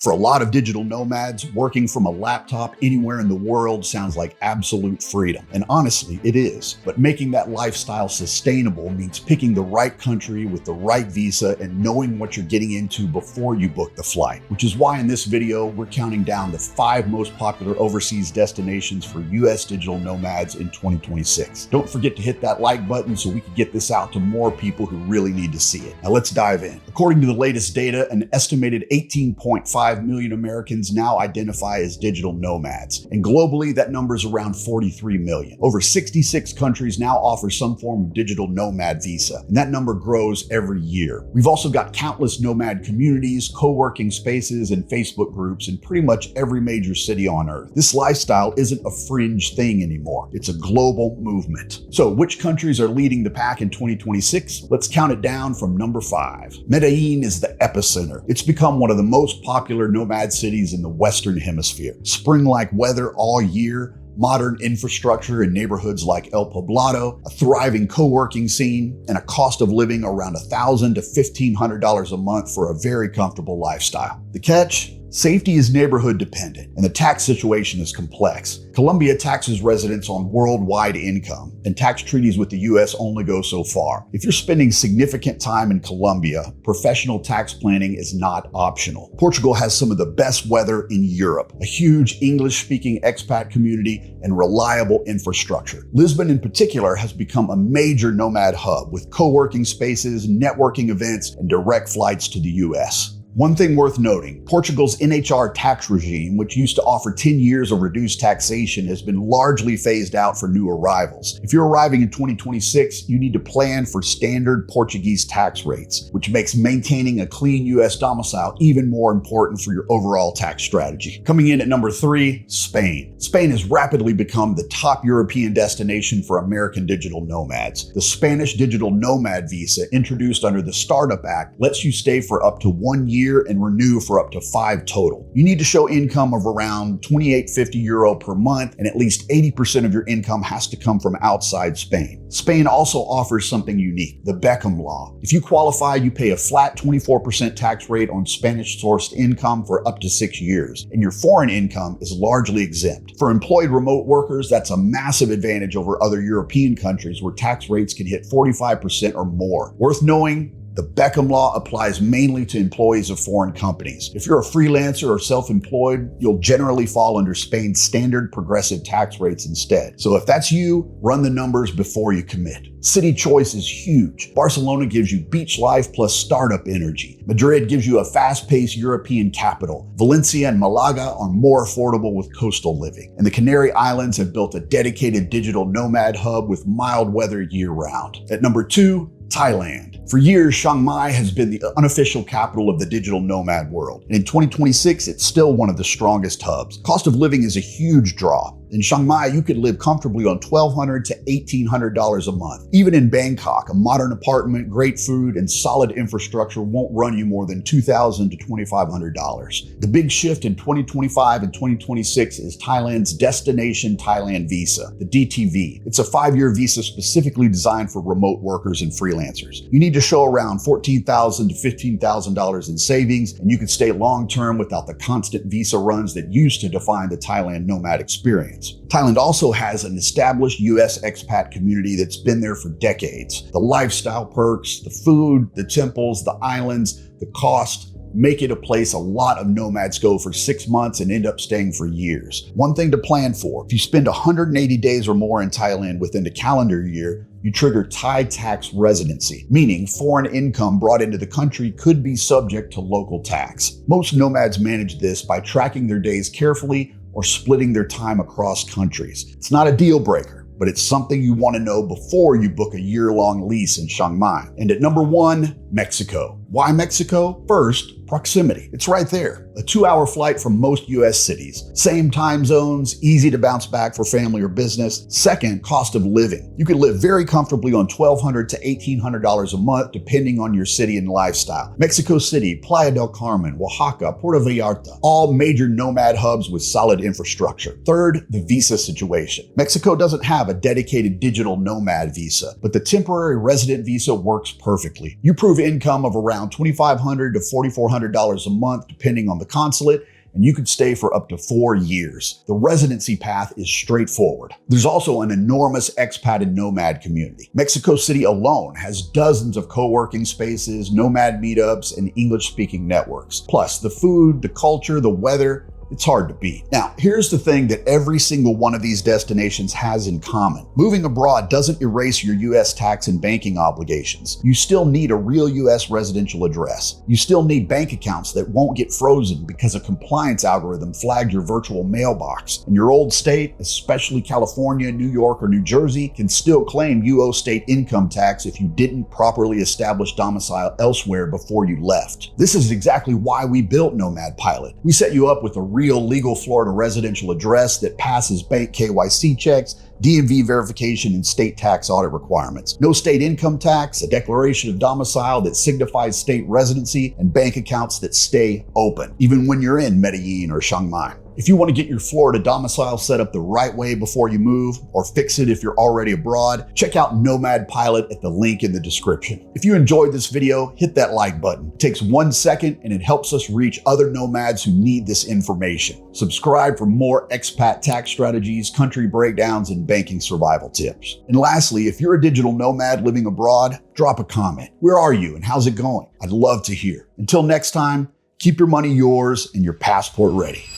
For a lot of digital nomads, working from a laptop anywhere in the world sounds like absolute freedom. And honestly, it is. But making that lifestyle sustainable means picking the right country with the right visa and knowing what you're getting into before you book the flight. Which is why in this video, we're counting down the 5 most popular overseas destinations for US digital nomads in 2026. Don't forget to hit that like button so we can get this out to more people who really need to see it. Now let's dive in. According to the latest data, an estimated 18.5 million Americans now identify as digital nomads. And globally, that number is around 43 million. Over 66 countries now offer some form of digital nomad visa, and that number grows every year. We've also got countless nomad communities, co-working spaces, and Facebook groups in pretty much every major city on earth. This lifestyle isn't a fringe thing anymore. It's a global movement. So which countries are leading the pack in 2026? Let's count it down from number 5. Medellín is the epicenter. It's become one of the most popular nomad cities in the Western Hemisphere. Spring-like weather all year, modern infrastructure in neighborhoods like El Poblado, a thriving co-working scene, and a cost of living around $1,000 to $1,500 a month for a very comfortable lifestyle. The catch? Safety is neighborhood dependent, and the tax situation is complex. Colombia taxes residents on worldwide income, and tax treaties with the US only go so far. If you're spending significant time in Colombia, professional tax planning is not optional. Portugal has some of the best weather in Europe, a huge English-speaking expat community, and reliable infrastructure. Lisbon in particular has become a major nomad hub with co-working spaces, networking events, and direct flights to the US. One thing worth noting, Portugal's NHR tax regime, which used to offer 10 years of reduced taxation, has been largely phased out for new arrivals. If you're arriving in 2026, you need to plan for standard Portuguese tax rates, which makes maintaining a clean US domicile even more important for your overall tax strategy. Coming in at number 3, Spain. Spain has rapidly become the top European destination for American digital nomads. The Spanish Digital Nomad visa, introduced under the Startup Act, lets you stay for up to 1 year and renew for up to 5 total. You need to show income of around €28.50 per month, and at least 80% of your income has to come from outside Spain. Spain also offers something unique, the Beckham Law. If you qualify, you pay a flat 24% tax rate on Spanish-sourced income for up to 6 years, and your foreign income is largely exempt. For employed remote workers, that's a massive advantage over other European countries where tax rates can hit 45% or more. Worth knowing, the Beckham Law applies mainly to employees of foreign companies. If you're a freelancer or self-employed, you'll generally fall under Spain's standard progressive tax rates instead. So if that's you, run the numbers before you commit. City choice is huge. Barcelona gives you beach life plus startup energy. Madrid gives you a fast-paced European capital. Valencia and Malaga are more affordable with coastal living. And the Canary Islands have built a dedicated digital nomad hub with mild weather year-round. At number 2, Thailand. For years, Chiang Mai has been the unofficial capital of the digital nomad world. And in 2026, it's still one of the strongest hubs. Cost of living is a huge draw. In Chiang Mai, you could live comfortably on $1,200 to $1,800 a month. Even in Bangkok, a modern apartment, great food, and solid infrastructure won't run you more than $2,000 to $2,500. The big shift in 2025 and 2026 is Thailand's Destination Thailand Visa, the DTV. It's a 5-year visa specifically designed for remote workers and freelancers. You need to show around $14,000 to $15,000 in savings, and you can stay long-term without the constant visa runs that used to define the Thailand nomad experience. Thailand also has an established US expat community that's been there for decades. The lifestyle perks, the food, the temples, the islands, the cost make it a place a lot of nomads go for 6 months and end up staying for years. One thing to plan for, if you spend 180 days or more in Thailand within the calendar year, you trigger Thai tax residency, meaning foreign income brought into the country could be subject to local tax. Most nomads manage this by tracking their days carefully or splitting their time across countries. It's not a deal breaker, but it's something you want to know before you book a year-long lease in Chiang Mai. And at number 1, Mexico. Why Mexico? First, proximity. It's right there. A 2-hour flight from most US cities. Same time zones, easy to bounce back for family or business. Second, cost of living. You could live very comfortably on $1,200 to $1,800 a month depending on your city and lifestyle. Mexico City, Playa del Carmen, Oaxaca, Puerto Vallarta, all major nomad hubs with solid infrastructure. Third, the visa situation. Mexico doesn't have a dedicated digital nomad visa, but the temporary resident visa works perfectly. You prove income of around $2,500 to $4,400 a month, depending on the consulate, and you could stay for up to 4 years. The residency path is straightforward. There's also an enormous expat and nomad community. Mexico City alone has dozens of co-working spaces, nomad meetups, and English-speaking networks. Plus, the food, the culture, the weather, it's hard to beat. Now, here's the thing that every single one of these destinations has in common. Moving abroad doesn't erase your US tax and banking obligations. You still need a real US residential address. You still need bank accounts that won't get frozen because a compliance algorithm flagged your virtual mailbox. And your old state, especially California, New York, or New Jersey, can still claim you owe state income tax if you didn't properly establish domicile elsewhere before you left. This is exactly why we built Nomad Pilot. We set you up with a real legal Florida residential address that passes bank KYC checks, DMV verification, and state tax audit requirements. No state income tax, a declaration of domicile that signifies state residency, and bank accounts that stay open, even when you're in Medellín or Chiang Mai. If you want to get your Florida domicile set up the right way before you move, or fix it if you're already abroad, check out Nomad Pilot at the link in the description. If you enjoyed this video, hit that like button. It takes 1 second and it helps us reach other nomads who need this information. Subscribe for more expat tax strategies, country breakdowns, and banking survival tips. And lastly, if you're a digital nomad living abroad, drop a comment. Where are you and how's it going? I'd love to hear. Until next time, keep your money yours and your passport ready.